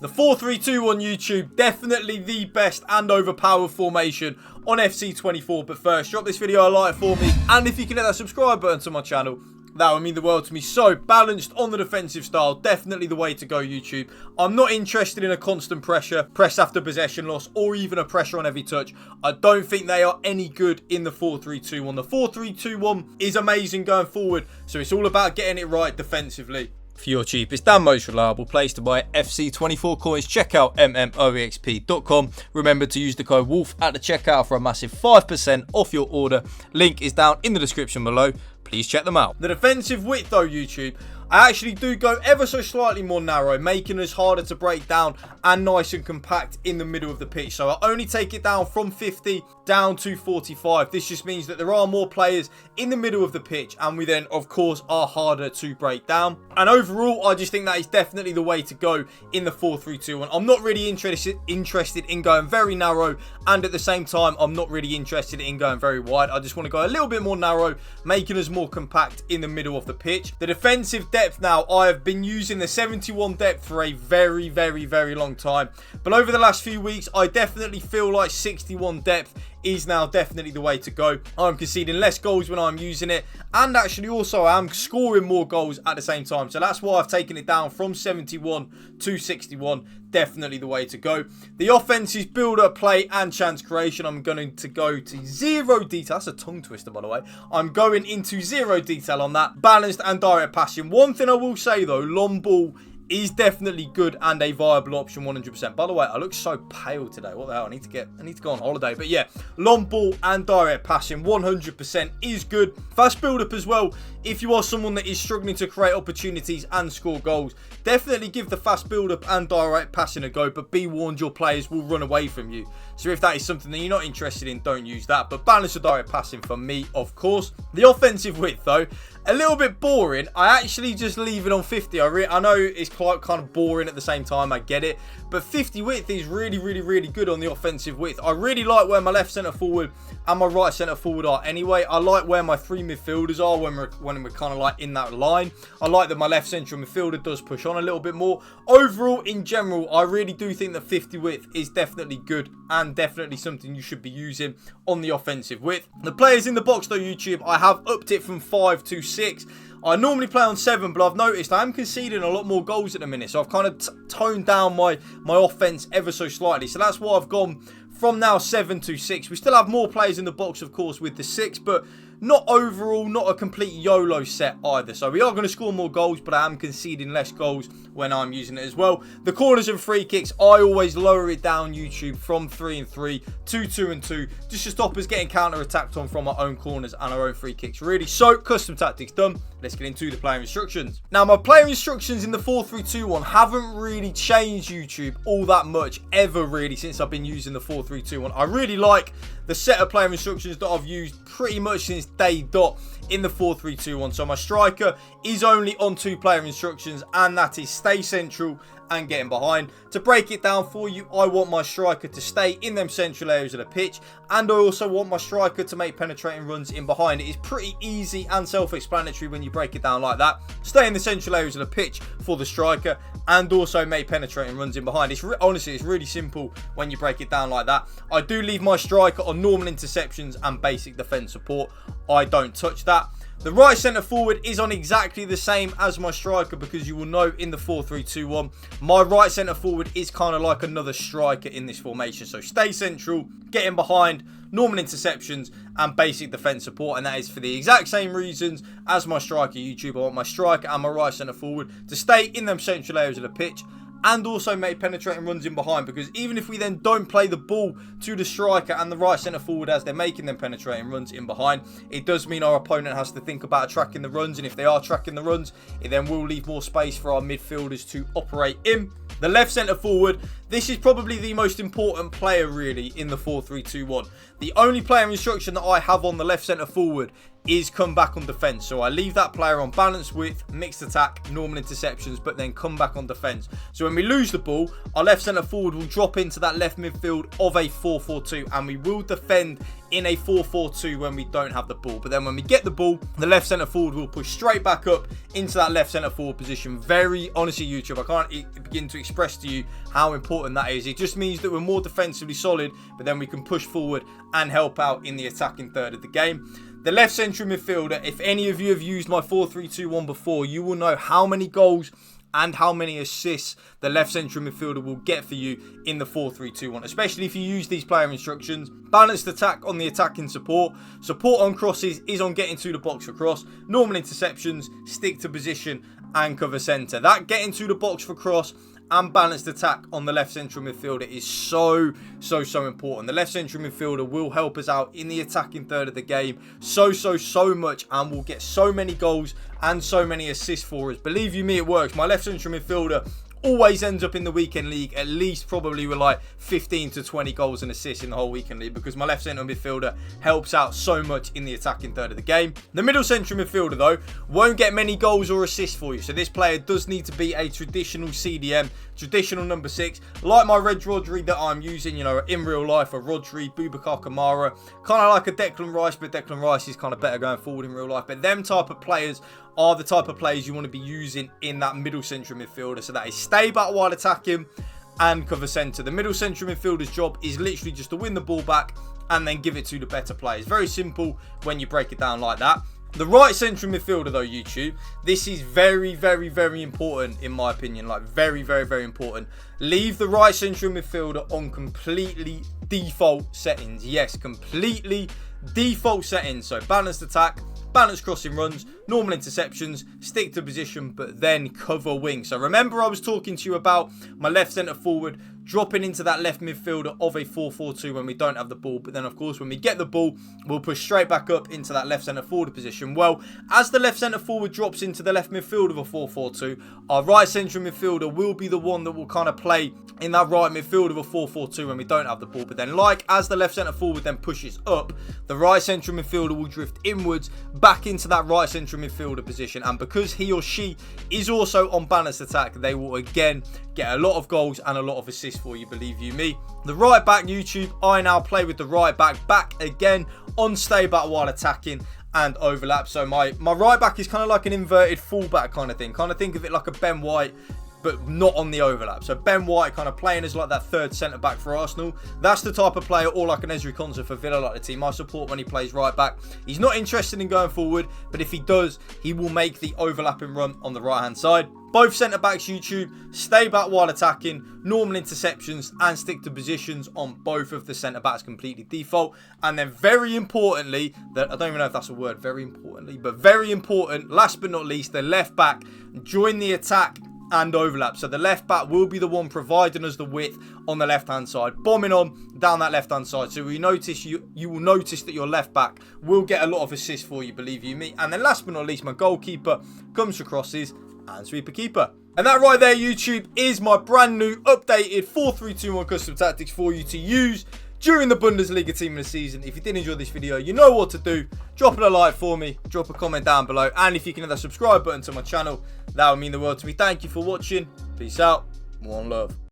The 4-3-2 on YouTube, definitely the best and overpowered formation on FC24. But first, drop this video a like for me. And if you can hit that subscribe button to my channel, that would mean the world to me. So, balanced on the defensive style, definitely the way to go, YouTube. I'm not interested in a constant pressure, press after possession loss, or even a pressure on every touch. I don't think they are any good in the 4-3-2 one. The 4-3-2 one is amazing going forward, so it's all about getting it right defensively. For your cheapest and most reliable place to buy FC24 coins, check out mmoexp.com. Remember to use the code WOLF at the checkout for a massive 5% off your order. Link is down in the description below. Please check them out. The defensive width though, YouTube, I actually do go ever so slightly more narrow, making us harder to break down and nice and compact in the middle of the pitch. So I only take it down from 50 down to 45. This just means that there are more players in the middle of the pitch, and we then, of course, are harder to break down. And overall, I just think that is definitely the way to go in the 4-3-2. And I'm not really interested in going very narrow, and at the same time, I'm not really interested in going very wide. I just want to go a little bit more narrow, making us more compact in the middle of the pitch. The defensive depth now, I have been using the 71 depth for a very, very, very long time. But over the last few weeks, I definitely feel like 61 depth is now definitely the way to go. I'm conceding less goals when I'm using it, and actually also I'm scoring more goals at the same time. So that's why I've taken it down from 71 to 61. Definitely the way to go. The offense is build-up, play, and chance creation. I'm going to go to zero detail. That's a tongue twister, by the way. I'm going into zero detail on that. Balanced and direct passing. One thing I will say, though, long ball is definitely good and a viable option 100%. By the way, I look so pale today. What the hell? I need to go on holiday. But yeah, long ball and direct passing 100% is good. Fast build up as well. If you are someone that is struggling to create opportunities and score goals, definitely give the fast build up and direct passing a go, but be warned, your players will run away from you. So if that is something that you're not interested in, don't use that. But balance of direct passing for me, of course. The offensive width though, a little bit boring. I actually just leave it on 50. I know it's quite kind of boring at the same time, I get it, but 50 width is really, really, really good on the offensive width. I really like where my left centre forward and my right centre forward are anyway. I like where my three midfielders are when we're kind of like in that line. I like that my left central midfielder does push on a little bit more. Overall, in general, I really do think that 50 width is definitely good and definitely something you should be using on the offensive width. The players in the box though, YouTube, I have upped it from 5 to 6. I normally play on 7, but I've noticed I am conceding a lot more goals at the minute. So I've kind of toned down my offense ever so slightly. So that's why I've gone from now 7 to 6. We still have more players in the box, of course, with the 6, but not overall, not a complete YOLO set either. So we are going to score more goals, but I am conceding less goals when I'm using it as well. The corners and free kicks, I always lower it down, YouTube, from 3 and 3 to 2 and 2, just to stop us getting counter-attacked on from our own corners and our own free kicks, really. So, custom tactics done. Let's get into the player instructions. Now, my player instructions in the 4-3-2 one haven't really changed, YouTube, all that much ever, really, since I've been using the 4-3-2 one. I really like the set of player instructions that I've used pretty much since day dot in the 4-3-2 one. So my striker is only on 2 player instructions, and that is stay central and getting behind. To break it down for you, I want my striker to stay in them central areas of the pitch, and I also want my striker to make penetrating runs in behind. It is pretty easy and self-explanatory when you break it down like that. Stay in the central areas of the pitch for the striker, and also make penetrating runs in behind. Honestly, it's really simple when you break it down like that. I do leave my striker on normal interceptions and basic defence support. I don't touch that. The right centre forward is on exactly the same as my striker, because you will know in the 4-3-2 one, my right centre forward is kind of like another striker in this formation. So stay central, getting behind, normal interceptions, and basic defence support. And that is for the exact same reasons as my striker, YouTube. I want my striker and my right centre forward to stay in them central areas of the pitch, and also make penetrating runs in behind, because even if we then don't play the ball to the striker and the right centre forward as they're making them penetrating runs in behind, it does mean our opponent has to think about tracking the runs, and if they are tracking the runs, it then will leave more space for our midfielders to operate in. The left centre forward, This is probably the most important player really in the 4-3-2-1. The only player instruction that I have on the left centre forward is come back on defence. So I leave that player on balanced width, mixed attack, normal interceptions, but then come back on defence. So when we lose the ball, our left centre forward will drop into that left midfield of a 4-4-2, and we will defend in a 4-4-2 when we don't have the ball. But then when we get the ball, the left centre forward will push straight back up into that left centre forward position. Very honestly, YouTube, I can't begin to express to you how important that is. It just means that we're more defensively solid, but then we can push forward and help out in the attacking third of the game. The left central midfielder, if any of you have used my 4-3-2-1 before, you will know how many goals and how many assists the left central midfielder will get for you in the 4-3-2-1, especially if you use these player instructions. Balanced attack on the attacking support. Support on crosses is on getting to the box for cross. Normal interceptions, stick to position and cover centre. That getting to the box for cross and balanced attack on the left central midfielder is so important. The left central midfielder will help us out in the attacking third of the game so much, and will get so many goals and so many assists for us. Believe you me, it works. My left central midfielder always ends up in the weekend league at least probably with like 15 to 20 goals and assists in the whole weekend league, because my left central midfielder helps out so much in the attacking third of the game. The middle central midfielder though won't get many goals or assists for you, so this player does need to be a traditional CDM, traditional number 6, like my Red Rodri that I'm using, you know, in real life, a Rodri, Boubacar Kamara, kind of like a Declan Rice, but Declan Rice is kind of better going forward in real life. But them type of players are the type of players you want to be using in that middle central midfielder. So that is stay back while attacking and cover centre. The middle central midfielder's job is literally just to win the ball back and then give it to the better players. Very simple when you break it down like that. The right central midfielder though, YouTube, this is very important in my opinion. Like very important. Leave the right central midfielder on completely default settings. Yes, completely default settings. So balanced attack, balanced crossing runs, normal interceptions, stick to position, but then cover wing. So remember I was talking to you about my left centre forward dropping into that left midfielder of a 4-4-2 when we don't have the ball. But then, of course, when we get the ball, we'll push straight back up into that left centre forward position. Well, as the left centre forward drops into the left midfield of a 4-4-2, our right central midfielder will be the one that will kind of play in that right midfield of a 4-4-2 when we don't have the ball. But then, like, as the left centre forward then pushes up, the right central midfielder will drift inwards back into that right central midfielder position. And because he or she is also on balanced attack, they will again get a lot of goals and a lot of assists for you, believe you me. The right back, YouTube, I now play with the right back again on stay back while attacking and overlap. So my right back is kind of like an inverted fullback kind of thing. Kind of think of it like a Ben White, but not on the overlap. So Ben White kind of playing as like that third centre-back for Arsenal. That's the type of player, or like an Ezri Konsa for Villa, like the team I support when he plays right back. He's not interested in going forward, but if he does, he will make the overlapping run on the right-hand side. Both centre-backs, YouTube, stay back while attacking, normal interceptions, and stick to positions on both of the centre-backs completely default. And then very importantly, I don't even know if that's a word, very importantly, but very important, last but not least, the left-back join the attack and overlap. So the left back will be the one providing us the width on the left hand side, bombing on down that left hand side. So you will notice that your left back will get a lot of assists for you, believe you me. And then last but not least, my goalkeeper comes for crosses and sweeper keeper. And that right there, YouTube, is my brand new updated 4-3-2-1 custom tactics for you to use during the Bundesliga team of the season. If you did enjoy this video, you know what to do. Drop a like for me, drop a comment down below, and if you can hit that subscribe button to my channel, that would mean the world to me. Thank you for watching. Peace out. One love.